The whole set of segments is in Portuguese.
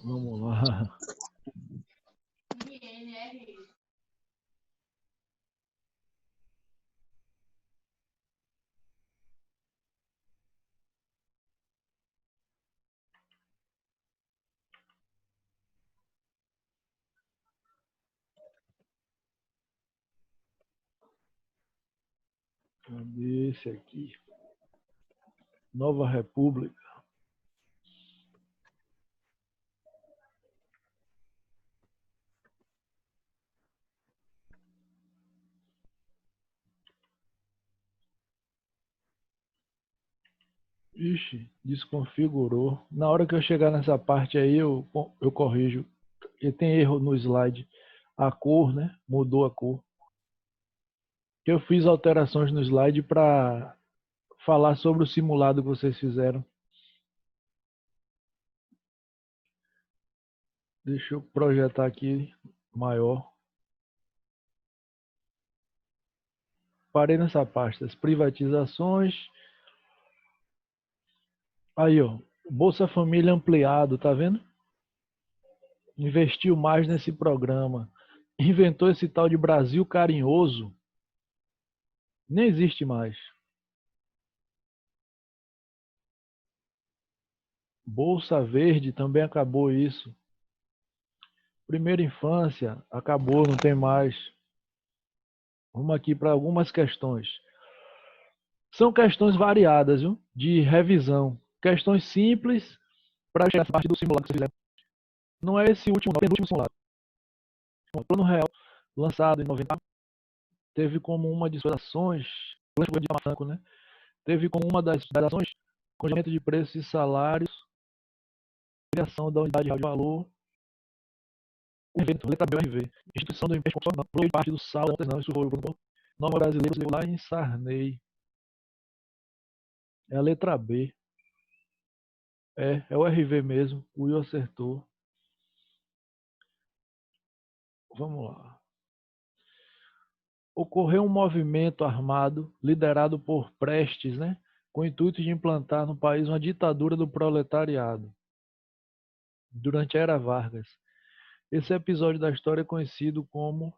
Vamos lá. Cadê esse aqui? Nova República. Ixi, desconfigurou. Na hora que eu chegar nessa parte aí, eu corrijo. E tem erro no slide. A cor, né? Mudou a cor. Eu fiz alterações no slide para falar sobre o simulado que vocês fizeram. Deixa eu projetar aqui maior. Parei nessa pasta. As privatizações. Aí, ó. Bolsa Família ampliado, tá vendo? Investiu mais nesse programa. Inventou esse tal de Brasil Carinhoso. Nem existe mais. Bolsa Verde também acabou isso. Primeira infância acabou, não tem mais. Vamos aqui para algumas questões. São questões variadas, viu? De revisão. Questões simples para chegar a parte do simulado que você fizer. Não é esse último, não, tem o último simulado. O Plano Real, lançado em 90, teve como uma de suas ações, durante o governo de Itamar Franco, né? Teve como uma das ações congelamento de preços e salários, criação da unidade real de valor, o evento, letra B, RV, instituição do empréstimo constitucional, por parte do SAL, antes não, isso foi o Grupo Nova Brasileira, levou lá em Sarney. É a letra B. É o RV mesmo, o Will acertou. Vamos lá. Ocorreu um movimento armado liderado por Prestes, né, com o intuito de implantar no país uma ditadura do proletariado durante a Era Vargas. Esse episódio da história é conhecido como...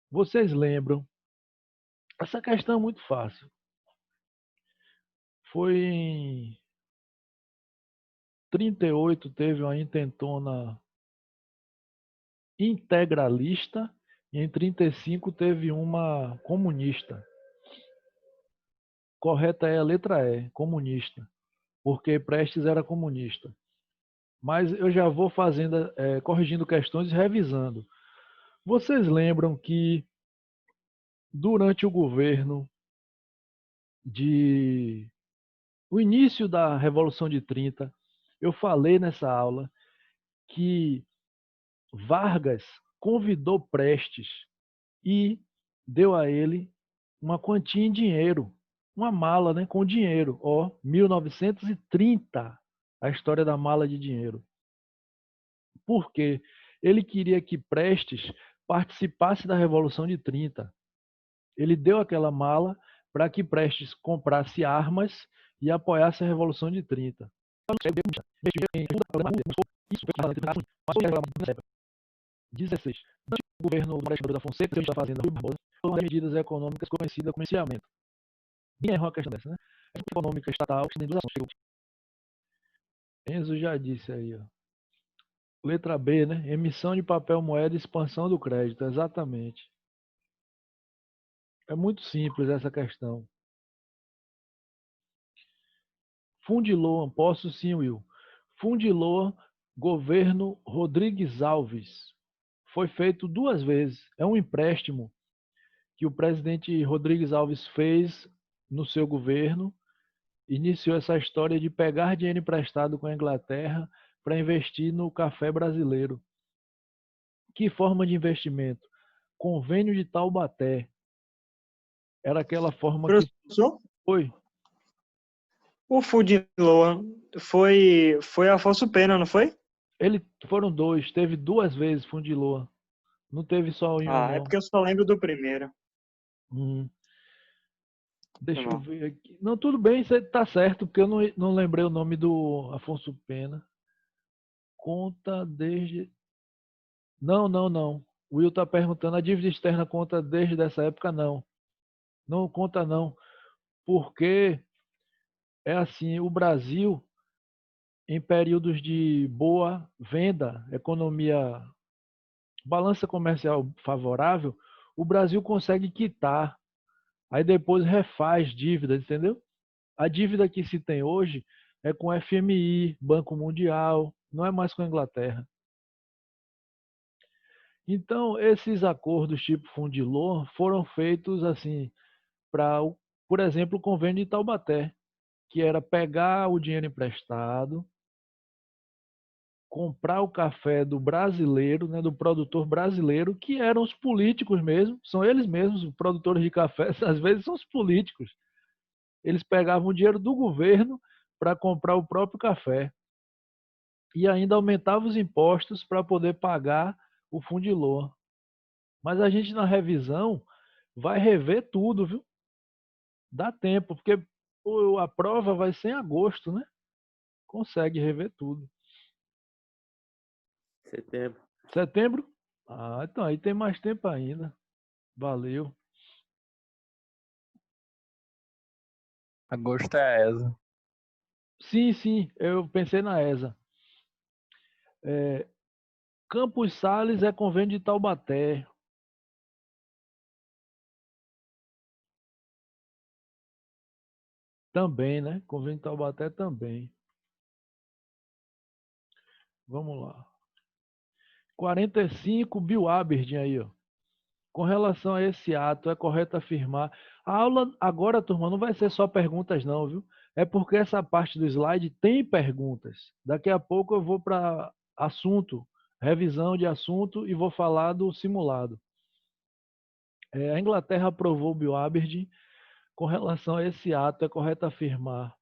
Vocês lembram? Essa questão é muito fácil. Foi em 38, teve uma intentona integralista e em 35 teve uma comunista. Correta é a letra E, comunista, porque Prestes era comunista. Mas eu já vou fazendo, corrigindo questões e revisando. Vocês lembram que durante o governo de o início da Revolução de 30, eu falei nessa aula que Vargas convidou Prestes e deu a ele uma quantia em dinheiro, uma mala, né, com dinheiro. Ó, 1930, a história da mala de dinheiro. Por quê? Ele queria que Prestes participasse da Revolução de 30. Ele deu aquela mala para que Prestes comprasse armas e apoiasse a Revolução de 30. 16. Durante o governo do Marechal da Fonseca, que está fazendo Rui Barbosa, foram medidas econômicas conhecidas como enciamento. Ninguém errou a questão dessa, né? A econômica estatal que tem duas ações. Enzo já disse aí, ó. Letra B, né? Emissão de papel moeda e expansão do crédito. Exatamente. É muito simples essa questão. Fundiloa, posso sim, Will. Fundiloa, governo Rodrigues Alves. Foi feito duas vezes. É um empréstimo que o presidente Rodrigues Alves fez no seu governo. Iniciou essa história de pegar dinheiro emprestado com a Inglaterra para investir no café brasileiro. Que forma de investimento? Convênio de Taubaté. Era aquela forma que Professor, foi. o Fundiloa foi Afonso Pena, não foi? Foram dois, teve duas vezes Fundiloa. Não teve só em um, Ah, é não. porque eu só lembro do primeiro. Deixa eu ver aqui. Não, tudo bem, você tá certo, porque eu não lembrei o nome do Afonso Pena. Conta desde. Não, não, não. O Will tá perguntando, a dívida externa conta desde essa época? Não. Não conta não, porque é assim, o Brasil, em períodos de boa venda, economia, balança comercial favorável, o Brasil consegue quitar, aí depois refaz dívidas, entendeu? A dívida que se tem hoje é com FMI, Banco Mundial, não é mais com a Inglaterra. Então, esses acordos tipo Fundilor foram feitos assim para, por exemplo, o convênio de Taubaté, que era pegar o dinheiro emprestado, comprar o café do brasileiro, né, do produtor brasileiro, que eram os políticos mesmo, são eles mesmos, os produtores de café, às vezes são os políticos. Eles pegavam o dinheiro do governo para comprar o próprio café e ainda aumentavam os impostos para poder pagar o Fundilor. Mas a gente na revisão vai rever tudo, viu? Dá tempo, porque a prova vai ser em agosto, né? Consegue rever tudo. Setembro. Setembro? Ah, então aí tem mais tempo ainda. Valeu. Agosto é a ESA. Sim, sim, eu pensei na ESA. Campos Sales é convênio de Taubaté. Também, né? Convênio de Taubaté também. Vamos lá. 45, Bill Aberdeen aí, ó. Com relação a esse ato, é correto afirmar. A aula agora, turma, não vai ser só perguntas, não, viu? É porque essa parte do slide tem perguntas. Daqui a pouco eu vou para assunto, revisão de assunto e vou falar do simulado. A Inglaterra aprovou o Bill Aberdeen. Com relação a esse ato, é correto afirmar.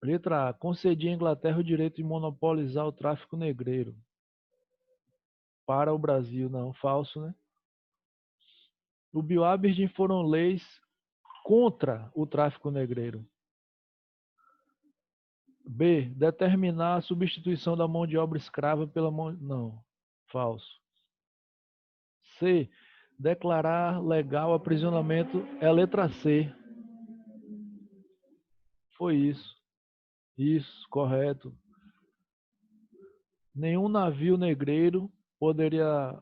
Letra A. Concedia à Inglaterra o direito de monopolizar o tráfico negreiro. Para o Brasil, não. Falso, né? O Bill Aberdeen foram leis contra o tráfico negreiro. B. Determinar a substituição da mão de obra escrava pela mão... Não. Falso. C. Declarar legal aprisionamento. É a letra C. Foi isso. Isso, correto. Nenhum navio negreiro poderia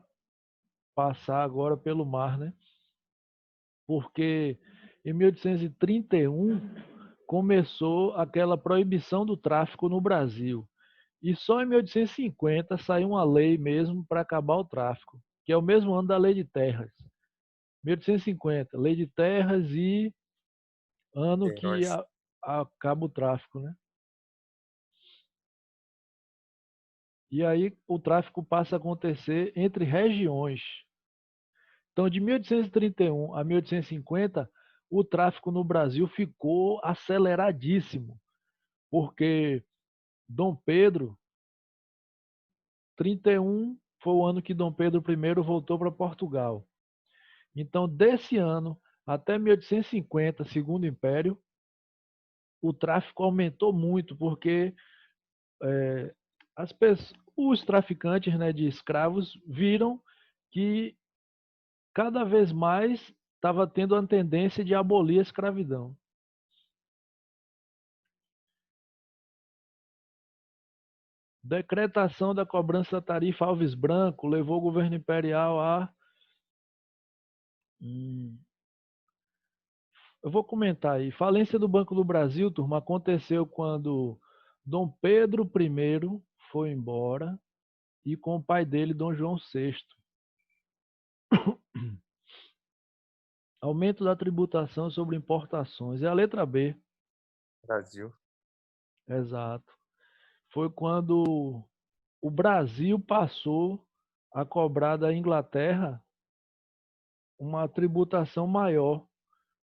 passar agora pelo mar, né? Porque em 1831 começou aquela proibição do tráfico no Brasil. E só em 1850 saiu uma lei mesmo para acabar o tráfico, que é o mesmo ano da Lei de Terras. 1850, Lei de Terras e ano que acaba o tráfico, né? E aí o tráfico passa a acontecer entre regiões. Então, de 1831 a 1850, o tráfico no Brasil ficou aceleradíssimo, porque Dom Pedro, 31 foi o ano que Dom Pedro I voltou para Portugal. Então, desse ano até 1850, segundo o Império, o tráfico aumentou muito, porque os traficantes, né, de escravos viram que cada vez mais estava tendo a tendência de abolir a escravidão. Decretação da cobrança da tarifa Alves Branco levou o governo imperial a... Eu vou comentar aí. Falência do Banco do Brasil, turma, aconteceu quando Dom Pedro I foi embora e com o pai dele, Dom João VI. Aumento da tributação sobre importações. É a letra B. Brasil. Exato. Foi quando o Brasil passou a cobrar da Inglaterra uma tributação maior,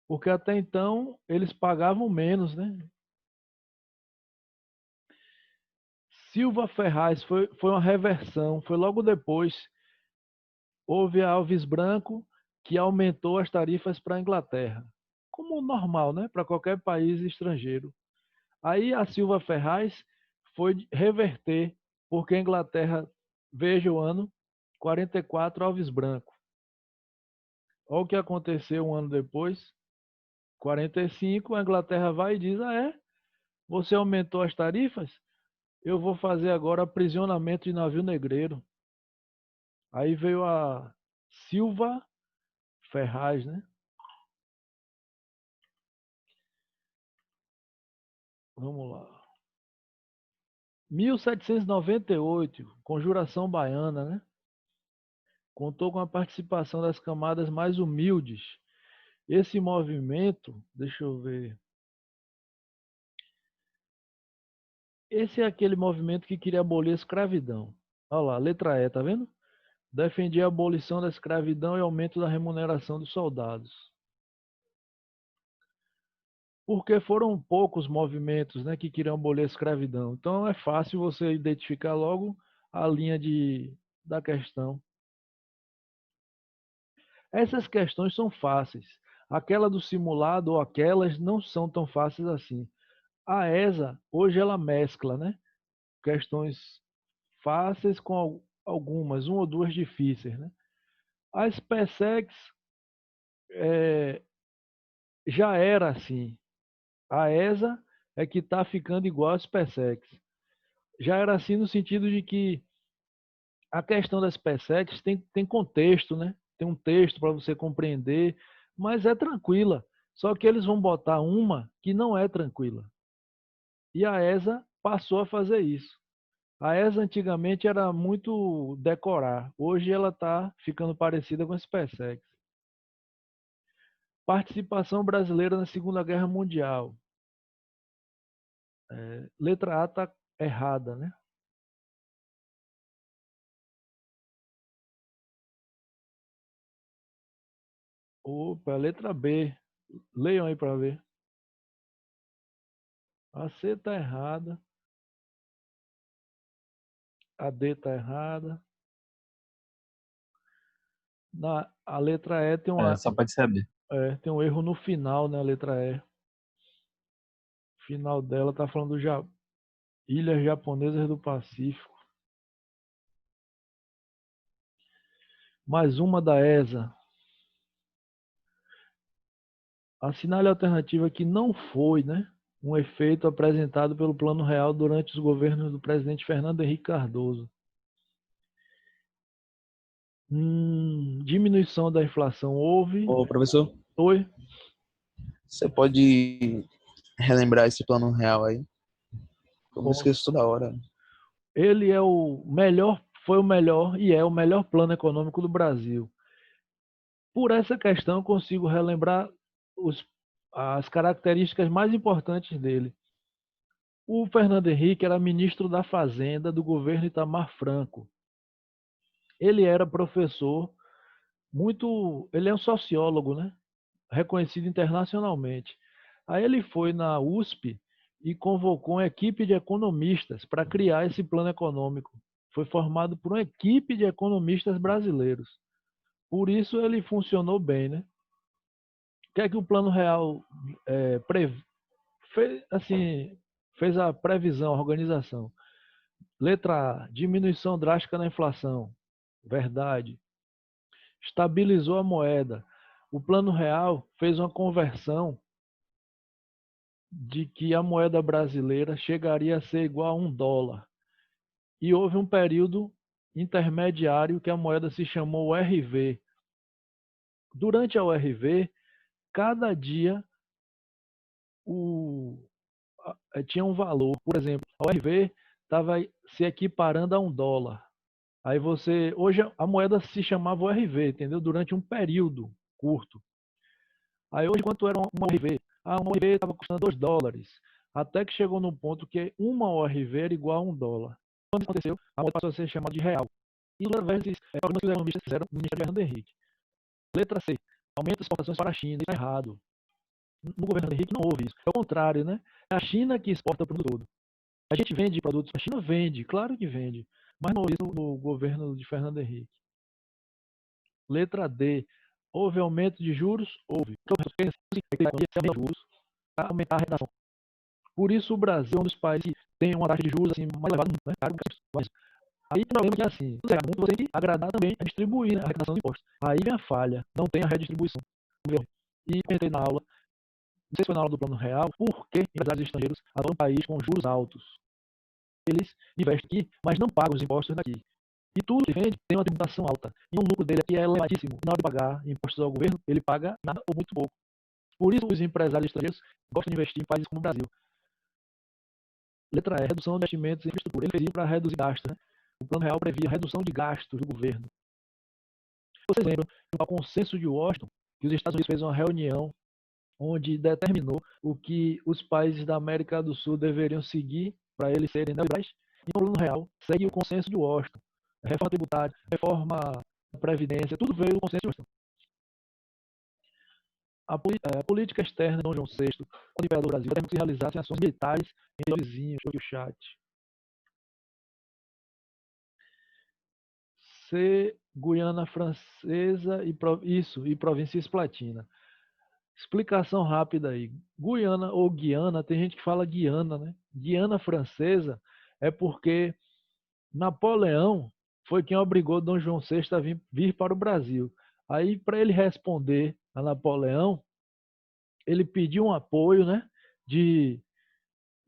porque até então eles pagavam menos, né? Silva Ferraz foi uma reversão, foi logo depois. Houve a Alves Branco, que aumentou as tarifas para a Inglaterra. como normal, né? Para qualquer país estrangeiro. Aí a Silva Ferraz foi reverter, porque a Inglaterra, veja o ano, 44 Alves Branco. Olha o que aconteceu um ano depois, 45, a Inglaterra vai e diz, você aumentou as tarifas? Eu vou fazer agora aprisionamento de navio negreiro. Aí veio a Silva Ferraz, né? Vamos lá. 1798, Conjuração Baiana, né? Contou com a participação das camadas mais humildes. Esse movimento, deixa eu ver. Esse é aquele movimento que queria abolir a escravidão. Olha lá, letra E, tá vendo? Defendia a abolição da escravidão e aumento da remuneração dos soldados. Porque foram poucos movimentos, né, que queriam abolir a escravidão. Então é fácil você identificar logo a linha da questão. Essas questões são fáceis. Aquela do simulado ou aquelas não são tão fáceis assim. A ESA, hoje ela mescla, né, questões fáceis com algumas, uma ou duas difíceis, né? A SpaceX já era assim. A ESA é que está ficando igual a SpaceX. Já era assim no sentido de que a questão da SpaceX tem contexto, né? Tem um texto para você compreender, mas é tranquila. Só que eles vão botar uma que não é tranquila. E a ESA passou a fazer isso. A ESA antigamente era muito decorar. Hoje ela está ficando parecida com a SpaceX. Participação brasileira na Segunda Guerra Mundial. Letra A está errada, né? Opa, letra B. Leiam aí para ver. A C está errada. A D está errada. A letra E Só pode ser a B. tem um erro no final, né? A letra E. O final dela está falando Ilhas Japonesas do Pacífico. Mais uma da ESA. Assinale a alternativa que não foi, né, um efeito apresentado pelo Plano Real durante os governos do presidente Fernando Henrique Cardoso. Diminuição da inflação houve. Ô, professor, Oi? você pode relembrar esse plano real aí? Eu me esqueço toda hora. Ele é o melhor, foi o melhor e é o melhor plano econômico do Brasil. Por essa questão, eu consigo relembrar as características mais importantes dele. O Fernando Henrique era ministro da Fazenda do governo Itamar Franco. Ele era professor, ele é um sociólogo, né? Reconhecido internacionalmente. Aí ele foi na USP e convocou uma equipe de economistas para criar esse plano econômico. Foi formado por uma equipe de economistas brasileiros. Por isso ele funcionou bem, né? O que é que o Plano Real fez a previsão, a organização? Letra A, diminuição drástica na inflação. Verdade. Estabilizou a moeda. O Plano Real fez uma conversão de que a moeda brasileira chegaria a ser igual a $1. E houve um período intermediário que a moeda se chamou URV. Durante a URV, cada dia tinha um valor. Por exemplo, a URV estava se equiparando a $1. Aí hoje a moeda se chamava URV, entendeu? Durante um período curto. Aí hoje quanto era uma URV? Uma URV estava custando $2. Até que chegou no ponto que uma URV era igual a $1. Quando isso aconteceu, a moeda passou a ser chamada de real. E os programas que os economistas fizeram no Ministério Fernando Henrique. Letra C. Aumento das exportações para a China. Isso está errado. No governo Henrique não houve isso. É o contrário, né? É a China que exporta para o mundo todo. A gente vende produtos para a China? Vende, claro que vende. Mas não houve isso no governo de Fernando Henrique. Letra D. Houve aumento de juros? Houve. juros para aumentar a arrecadação. Por isso o Brasil é um dos países que tem uma taxa de juros assim, mais elevada, né? Mas aí o problema é que assim, você tem que agradar também a distribuir, né, a arrecadação de impostos. Aí vem a falha, não tem a redistribuição. E entrei na aula, não sei se foi na aula do Plano Real, por que empresários estrangeiros adoram um país com juros altos? Eles investem aqui, mas não pagam os impostos daqui. E tudo que vende tem uma tributação alta. E um lucro dele aqui é elevadíssimo. E na hora de pagar impostos ao governo, ele paga nada ou muito pouco. Por isso os empresários estrangeiros gostam de investir em países como o Brasil. Letra E, redução de investimentos em infraestrutura. Ele fez isso para reduzir gastos, né? O Plano Real previa redução de gastos do governo. Vocês lembram do consenso de Washington, que os Estados Unidos fez uma reunião onde determinou o que os países da América do Sul deveriam seguir para eles serem neoliberais? E o Plano Real segue o consenso de Washington. Reforma tributária, reforma da Previdência, tudo veio do consenso de Washington. A política externa de Dom João VI, quando imperador do Brasil, determinou que se realizassem ações militares em dois vizinhos, foi o chat. C, Guiana Francesa e província Cisplatina. Explicação rápida aí. Guiana ou Guiana, tem gente que fala Guiana, né? Guiana Francesa é porque Napoleão foi quem obrigou Dom João VI a vir para o Brasil. Aí, para ele responder a Napoleão, ele pediu um apoio, né, de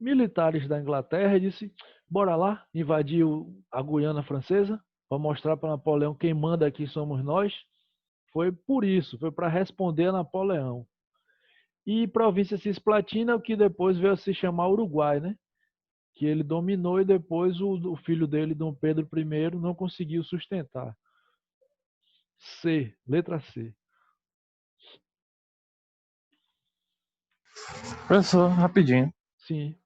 militares da Inglaterra e disse: bora lá invadir a Guiana Francesa para mostrar para Napoleão quem manda aqui somos nós. Foi por isso, foi para responder a Napoleão. E província Cisplatina, o que depois veio a se chamar Uruguai, né? Que ele dominou e depois o filho dele, Dom Pedro I, não conseguiu sustentar. C, letra C. Professor, rapidinho. Sim.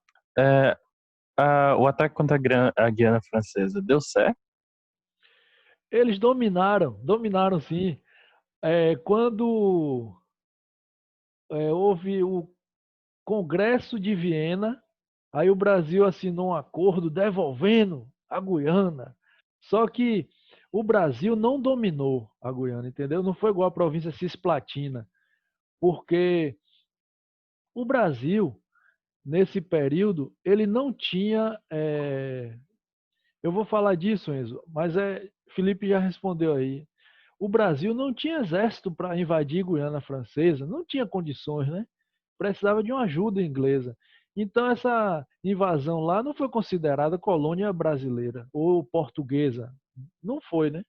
O ataque contra a Guiana Francesa deu certo? Eles dominaram sim. Quando houve o Congresso de Viena, aí o Brasil assinou um acordo devolvendo a Guiana. Só que o Brasil não dominou a Guiana, entendeu? Não foi igual a província Cisplatina, porque o Brasil, nesse período, ele não tinha... Eu vou falar disso, Enzo, mas Felipe já respondeu aí. O Brasil não tinha exército para invadir Guiana Francesa, não tinha condições, né? Precisava de uma ajuda inglesa. Então, essa invasão lá não foi considerada colônia brasileira ou portuguesa. Não foi, né?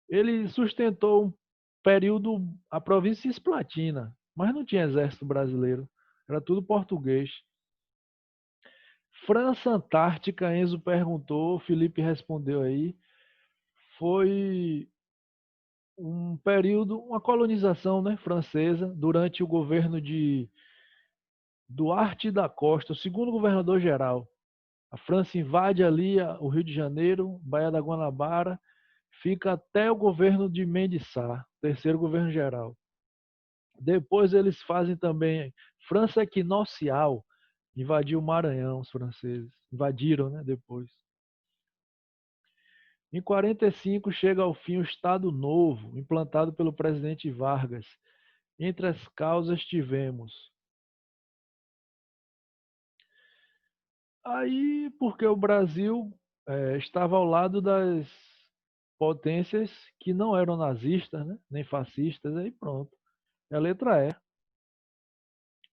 Ele sustentou um período a província Cisplatina, mas não tinha exército brasileiro. Era tudo português. França Antártica, Enzo perguntou, Felipe respondeu aí. Foi um período, uma colonização, né, francesa, durante o governo de Duarte da Costa, o segundo governador-geral. A França invade ali o Rio de Janeiro, Baía da Guanabara, fica até o governo de Mendes Sá, terceiro governo-geral. Depois eles fazem também França Equinocial, invadiu o Maranhão, os franceses. Invadiram, né, depois. Em 45 chega ao fim o Estado Novo, implantado pelo presidente Vargas. Entre as causas tivemos aí porque o Brasil estava ao lado das potências que não eram nazistas, né, nem fascistas, aí pronto. É a letra E.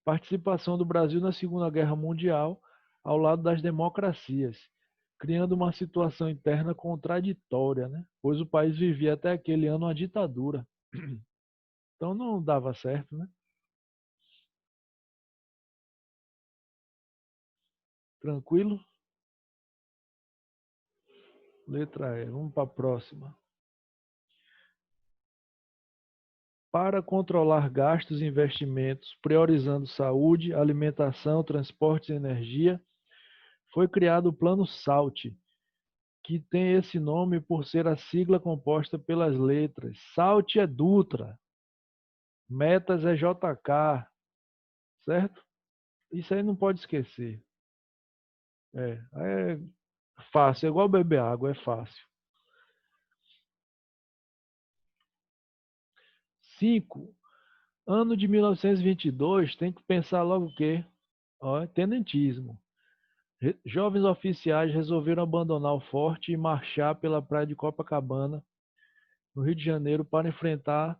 Participação do Brasil na Segunda Guerra Mundial ao lado das democracias, criando uma situação interna contraditória, né? Pois o país vivia até aquele ano uma ditadura. Então não dava certo, né? Tranquilo? Letra E. Vamos para a próxima. Para controlar gastos e investimentos, priorizando saúde, alimentação, transportes e energia, foi criado o Plano SALT, que tem esse nome por ser a sigla composta pelas letras. SALT é Dutra, Metas é JK, certo? Isso aí não pode esquecer. É fácil, é igual beber água, é fácil. 5. Ano de 1922, tem que pensar logo o quê? Ó, tenentismo. Jovens oficiais resolveram abandonar o forte e marchar pela praia de Copacabana, no Rio de Janeiro, para enfrentar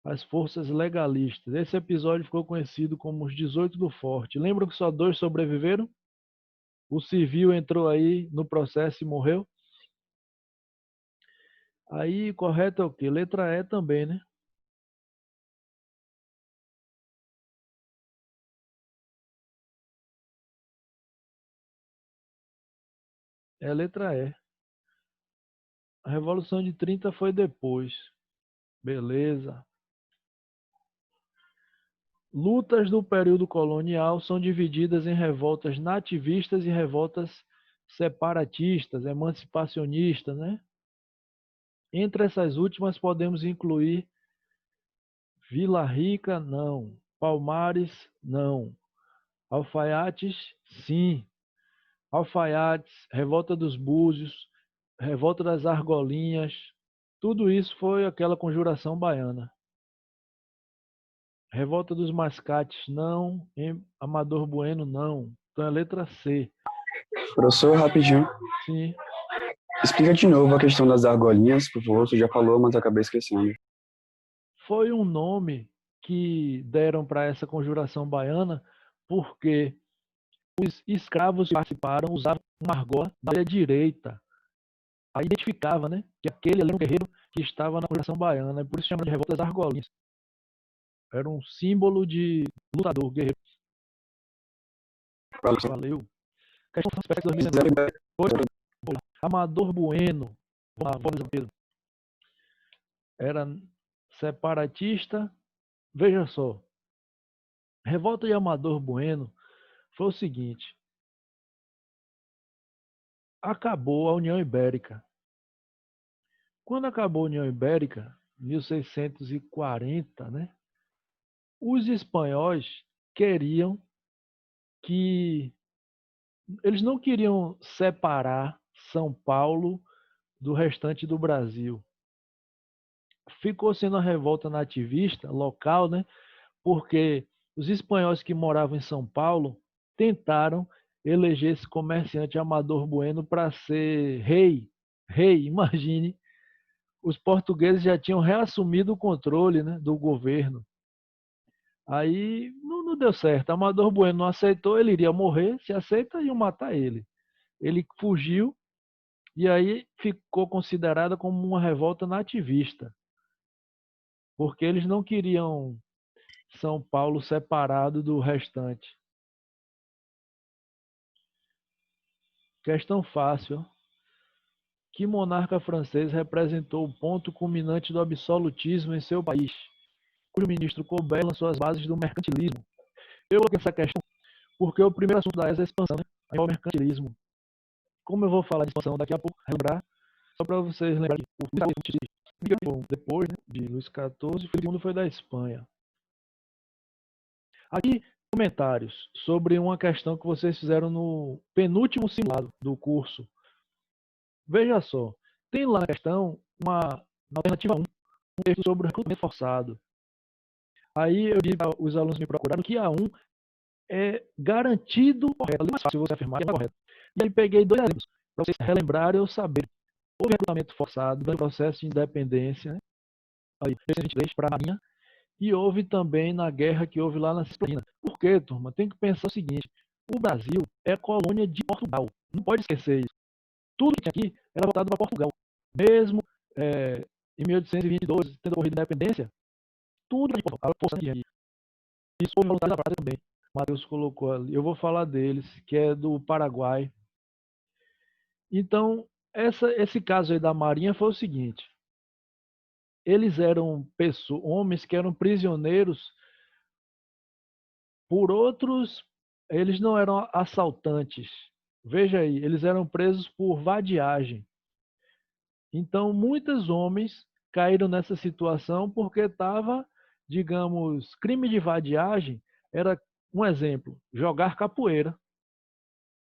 as forças legalistas. Esse episódio ficou conhecido como os 18 do Forte. Lembram que só 2 sobreviveram? O civil entrou aí no processo e morreu? Aí, correto é o quê? Letra E também, né? É a letra E. A Revolução de 30 foi depois. Beleza. Lutas do período colonial são divididas em revoltas nativistas e revoltas separatistas, emancipacionistas, né? Entre essas últimas podemos incluir Vila Rica, não. Palmares, não. Alfaiates, sim. Alfaiates, Revolta dos Búzios, Revolta das Argolinhas, tudo isso foi aquela conjuração baiana. Revolta dos Mascates, não. Amador Bueno, não. Então é letra C. Professor, rapidinho. Sim. Explica de novo a questão das argolinhas, por favor. Você já falou, mas acabei esquecendo. Foi um nome que deram para essa conjuração baiana porque os escravos que participaram usavam uma argola da orelha direita. Aí identificava, né, que aquele ali era um guerreiro que estava na conjuração baiana. Por isso chama de Revolta das Argolinhas. Era um símbolo de lutador, guerreiro. Valeu. Questão Transpex 2019. Amador Bueno. Vamos lá, vou Pedro. Era separatista. Veja só. Revolta de Amador Bueno foi o seguinte. Acabou a União Ibérica. Quando acabou a União Ibérica, 1640, né? Os espanhóis queriam que eles não queriam separar São Paulo do restante do Brasil. Ficou sendo uma revolta nativista local, né? Porque os espanhóis que moravam em São Paulo tentaram eleger esse comerciante Amador Bueno para ser rei. Rei, imagine. Os portugueses já tinham reassumido o controle, né, do governo. Aí não deu certo. Amador Bueno não aceitou, ele iria morrer. Se aceita, iam matar ele. Ele fugiu e aí ficou considerada como uma revolta nativista, porque eles não queriam São Paulo separado do restante. Questão fácil. Que monarca francês representou o ponto culminante do absolutismo em seu país, cujo ministro Colbert lançou as bases do mercantilismo? Eu coloquei essa questão porque o primeiro assunto da ESA é a expansão, né? É o mercantilismo. Como eu vou falar de expansão daqui a pouco, lembrar, só para vocês lembrarem que o depois, né, de Luís XIV, Filipe II foi da Espanha. Aqui, comentários sobre uma questão que vocês fizeram no penúltimo simulado do curso. Veja só, tem lá na questão, na alternativa 1, um texto sobre o recrutamento forçado. Aí eu disse para os alunos me procuraram que a 1 é garantido correto. É mais fácil você afirmar que é correto. E aí peguei 2 exemplos para vocês relembrarem ou saberem. Houve recrutamento forçado no processo de independência, né? Aí, 1923 para a Marinha, e houve também na guerra que houve lá na Cisplatina. Por quê, turma? Tem que pensar o seguinte: o Brasil é colônia de Portugal. Não pode esquecer isso. Tudo que tinha aqui era voltado para Portugal. Mesmo em 1822, tendo ocorrido a independência, tudo de Portugal. A força que aqui. Isso houve voluntários da prática também. Matheus colocou ali. Eu vou falar deles, que é do Paraguai. Então, esse caso aí da Marinha foi o seguinte. Eles eram homens que eram prisioneiros por outros. Eles não eram assaltantes. Veja aí, eles eram presos por vadiagem. Então, muitos homens caíram nessa situação porque estava, digamos, crime de vadiagem era, um exemplo, jogar capoeira.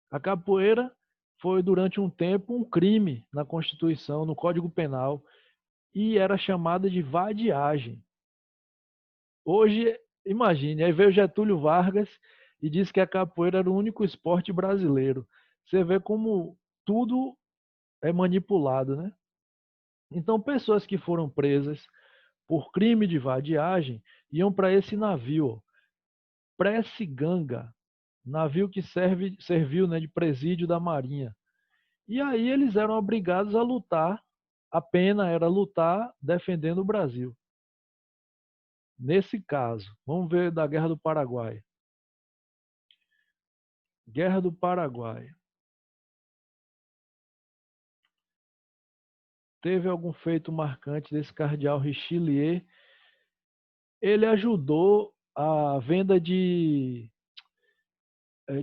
A capoeira foi, durante um tempo, um crime na Constituição, no Código Penal, e era chamada de vadiagem. Hoje, imagine, aí veio Getúlio Vargas e disse que a capoeira era o único esporte brasileiro. Você vê como tudo é manipulado, né? Então, pessoas que foram presas por crime de vadiagem iam para esse navio, Prece-Ganga, navio que serviu, né, de presídio da Marinha. E aí eles eram obrigados a lutar, a pena era lutar defendendo o Brasil. Nesse caso, vamos ver da Guerra do Paraguai. Guerra do Paraguai. Teve algum feito marcante desse cardeal Richelieu? Ele ajudou a venda de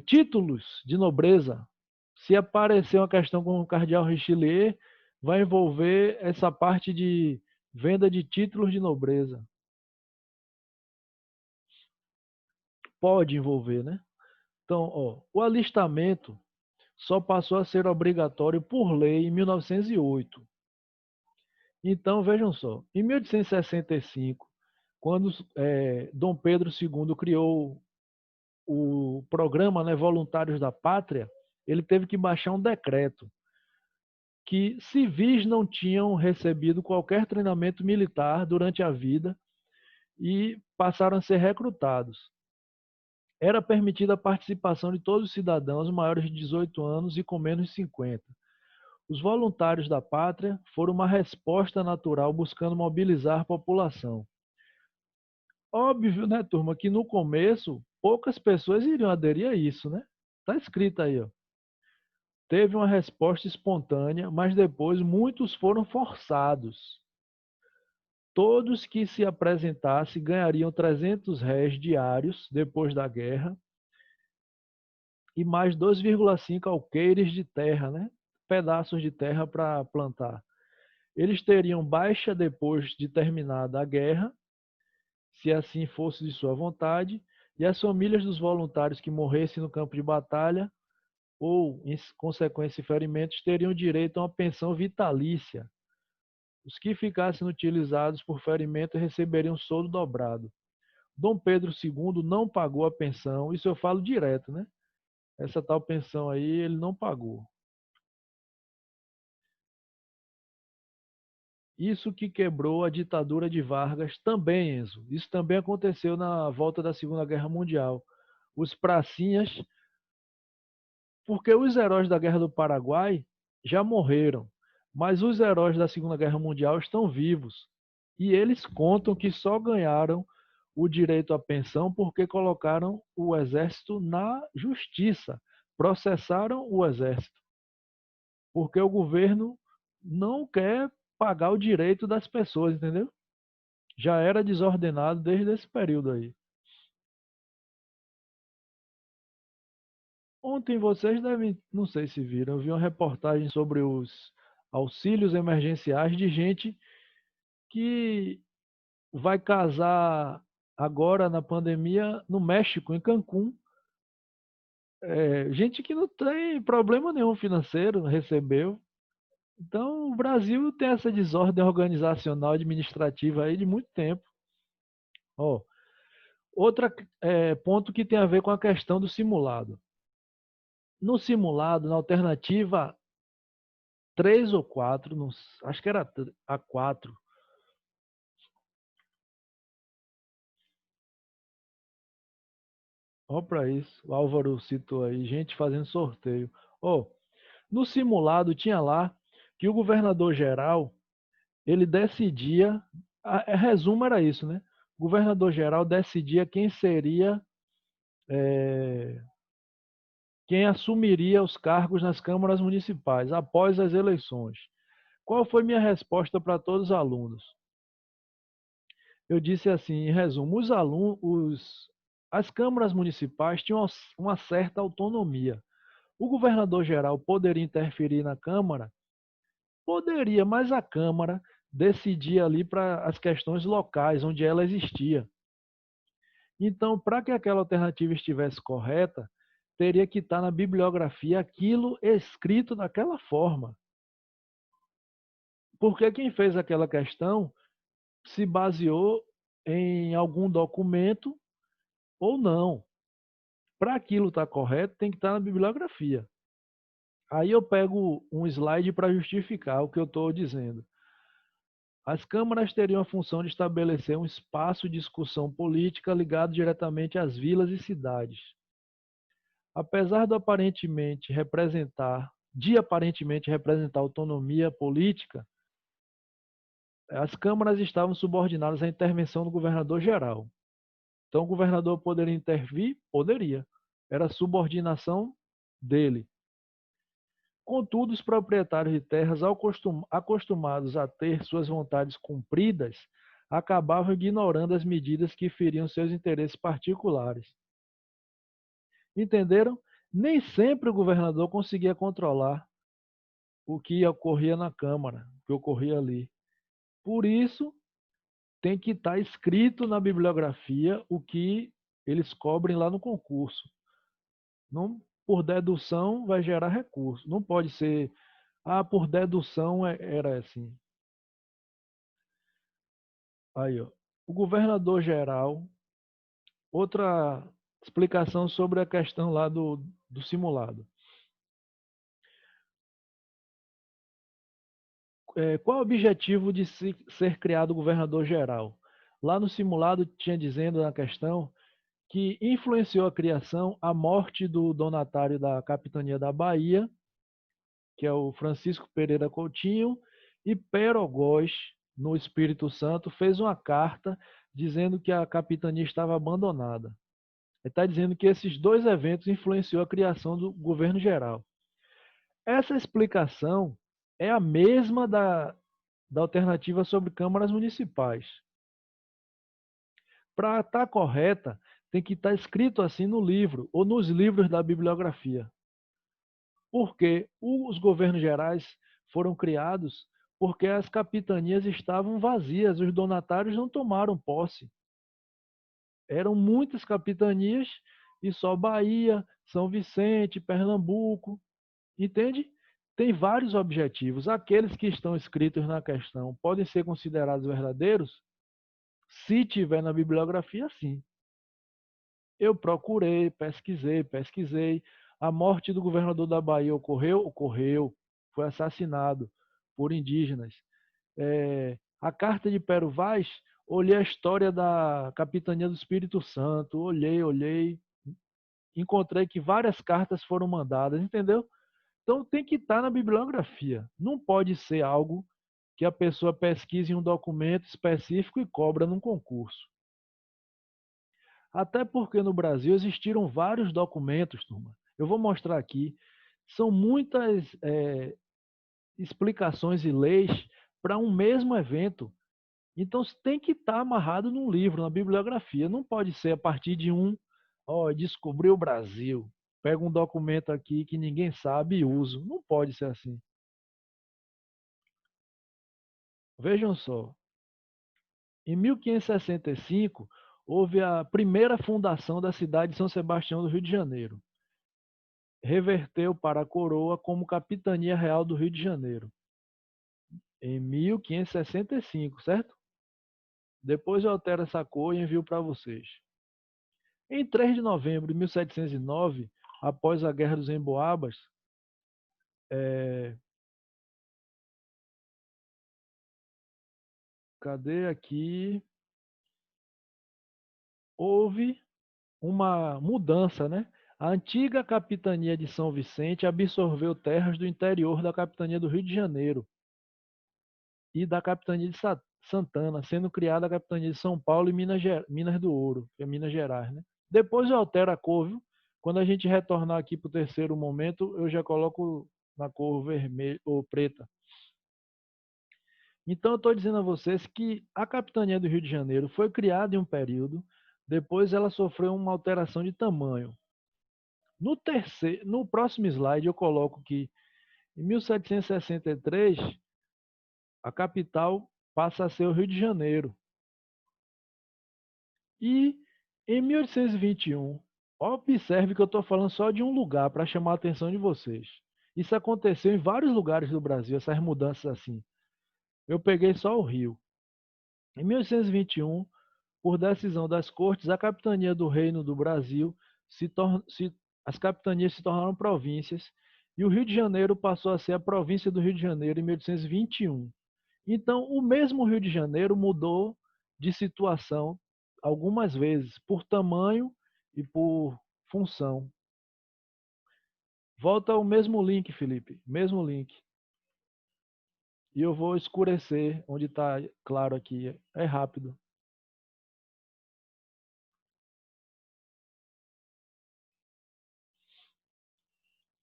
títulos de nobreza. Se aparecer uma questão com o cardeal Richelieu, vai envolver essa parte de venda de títulos de nobreza. Pode envolver, né? Então, ó, o alistamento só passou a ser obrigatório por lei em 1908. Então, vejam só, em 1865, quando Dom Pedro II criou o programa, né, Voluntários da Pátria, ele teve que baixar um decreto que civis não tinham recebido qualquer treinamento militar durante a vida e passaram a ser recrutados. Era permitida a participação de todos os cidadãos maiores de 18 anos e com menos de 50. Os voluntários da pátria foram uma resposta natural buscando mobilizar a população. Óbvio, né, turma, que no começo poucas pessoas iriam aderir a isso, né? Tá escrito aí, ó. Teve uma resposta espontânea, mas depois muitos foram forçados. Todos que se apresentassem ganhariam 300 réis diários depois da guerra e mais 2,5 alqueires de terra, né? Pedaços de terra para plantar. Eles teriam baixa depois de terminada a guerra, se assim fosse de sua vontade, e as famílias dos voluntários que morressem no campo de batalha ou, em consequência de ferimentos, teriam direito a uma pensão vitalícia. Os que ficassem inutilizados por ferimento receberiam soldo dobrado. Dom Pedro II não pagou a pensão, isso eu falo direto, né? Essa tal pensão aí ele não pagou. Isso que quebrou a ditadura de Vargas também, Enzo. Isso também aconteceu na volta da Segunda Guerra Mundial. Os pracinhas, porque os heróis da Guerra do Paraguai já morreram, mas os heróis da Segunda Guerra Mundial estão vivos. E eles contam que só ganharam o direito à pensão porque colocaram o exército na justiça, processaram o exército. Porque o governo não quer pagar o direito das pessoas, entendeu? Já era desordenado desde esse período aí. Ontem vocês devem, não sei se viram, eu vi uma reportagem sobre os auxílios emergenciais de gente que vai casar agora na pandemia no México, em Cancún. Gente que não tem problema nenhum financeiro, recebeu. Então, o Brasil tem essa desordem organizacional administrativa aí de muito tempo. Ó, outro ponto que tem a ver com a questão do simulado. No simulado, na alternativa 3 ou 4, não, acho que era a 4. Olha para isso, o Álvaro citou aí, gente fazendo sorteio. No simulado tinha lá que o governador geral, ele decidia, resumo era isso, né? O governador geral decidia quem seria, quem assumiria os cargos nas câmaras municipais após as eleições. Qual foi minha resposta para todos os alunos? Eu disse assim, em resumo, as câmaras municipais tinham uma certa autonomia. O governador geral poderia interferir na Câmara? Poderia, mas a Câmara decidia ali para as questões locais, onde ela existia. Então, para que aquela alternativa estivesse correta, teria que estar na bibliografia aquilo escrito daquela forma. Porque quem fez aquela questão se baseou em algum documento ou não. Para aquilo estar correto, tem que estar na bibliografia. Aí eu pego um slide para justificar o que eu estou dizendo. As câmaras teriam a função de estabelecer um espaço de discussão política ligado diretamente às vilas e cidades. Apesar de aparentemente representar autonomia política, as câmaras estavam subordinadas à intervenção do governador geral. Então, o governador poderia intervir? Poderia. Era subordinação dele. Contudo, os proprietários de terras, acostumados a ter suas vontades cumpridas, acabavam ignorando as medidas que feriam seus interesses particulares. Entenderam? Nem sempre o governador conseguia controlar o que ocorria na Câmara, o que ocorria ali. Por isso, tem que estar escrito na bibliografia o que eles cobrem lá no concurso. Não, por dedução vai gerar recurso. Não pode ser, por dedução era assim. Aí, ó. O governador geral, outra explicação sobre a questão lá do simulado. Qual o objetivo de ser criado o governador geral? Lá no simulado tinha dizendo na questão que influenciou a criação a morte do donatário da capitania da Bahia, que é o Francisco Pereira Coutinho, e Pero Góes, no Espírito Santo, fez uma carta dizendo que a capitania estava abandonada. Ele está dizendo que esses dois eventos influenciou a criação do governo geral. Essa explicação é a mesma da alternativa sobre câmaras municipais. Para estar correta, tem que estar escrito assim no livro ou nos livros da bibliografia. Porque os governos gerais foram criados porque as capitanias estavam vazias, os donatários não tomaram posse. Eram muitas capitanias e só Bahia, São Vicente, Pernambuco, entende? Tem vários objetivos. Aqueles que estão escritos na questão podem ser considerados verdadeiros? Se tiver na bibliografia, sim. Eu procurei, pesquisei. A morte do governador da Bahia ocorreu? Ocorreu. Foi assassinado por indígenas. A carta de Pero Vaz, olhei a história da capitania do Espírito Santo, olhei. Encontrei que várias cartas foram mandadas, entendeu? Então tem que estar na bibliografia. Não pode ser algo que a pessoa pesquise em um documento específico e cobra num concurso. Até porque no Brasil existiram vários documentos, turma. Eu vou mostrar aqui. São muitas explicações e leis para um mesmo evento. Então tem que estar amarrado num livro, na bibliografia. Não pode ser a partir de descobriu o Brasil. Pega um documento aqui que ninguém sabe e uso. Não pode ser assim. Vejam só. Em 1565, houve a primeira fundação da cidade de São Sebastião do Rio de Janeiro. Reverteu para a coroa como Capitania Real do Rio de Janeiro. Em 1565, certo? Depois eu altero essa cor e envio para vocês. Em 3 de novembro de 1709, após a Guerra dos Emboabas, cadê aqui? Houve uma mudança, né? A antiga capitania de São Vicente absorveu terras do interior da capitania do Rio de Janeiro e da capitania de Santana, sendo criada a capitania de São Paulo e Minas do Ouro, que é Minas Gerais, né? Depois eu altero a cor, viu? Quando a gente retornar aqui para o terceiro momento, eu já coloco na cor vermelha ou preta. Então eu estou dizendo a vocês que a capitania do Rio de Janeiro foi criada em um período, depois ela sofreu uma alteração de tamanho. No próximo slide eu coloco que em 1763 a capital passa a ser o Rio de Janeiro. E em 1821, observe que eu estou falando só de um lugar para chamar a atenção de vocês. Isso aconteceu em vários lugares do Brasil, essas mudanças assim. Eu peguei só o Rio. Em 1821, por decisão das cortes, a capitania do Reino do Brasil as capitanias se tornaram províncias e o Rio de Janeiro passou a ser a província do Rio de Janeiro em 1821. Então, o mesmo Rio de Janeiro mudou de situação algumas vezes, por tamanho e por função. Volta ao mesmo link, Felipe, mesmo link. E eu vou escurecer onde está claro aqui. É rápido.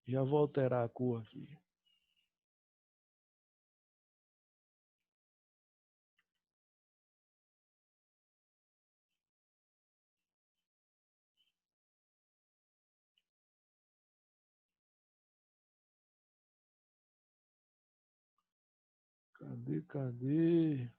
Já vou alterar a cor aqui. Cadê?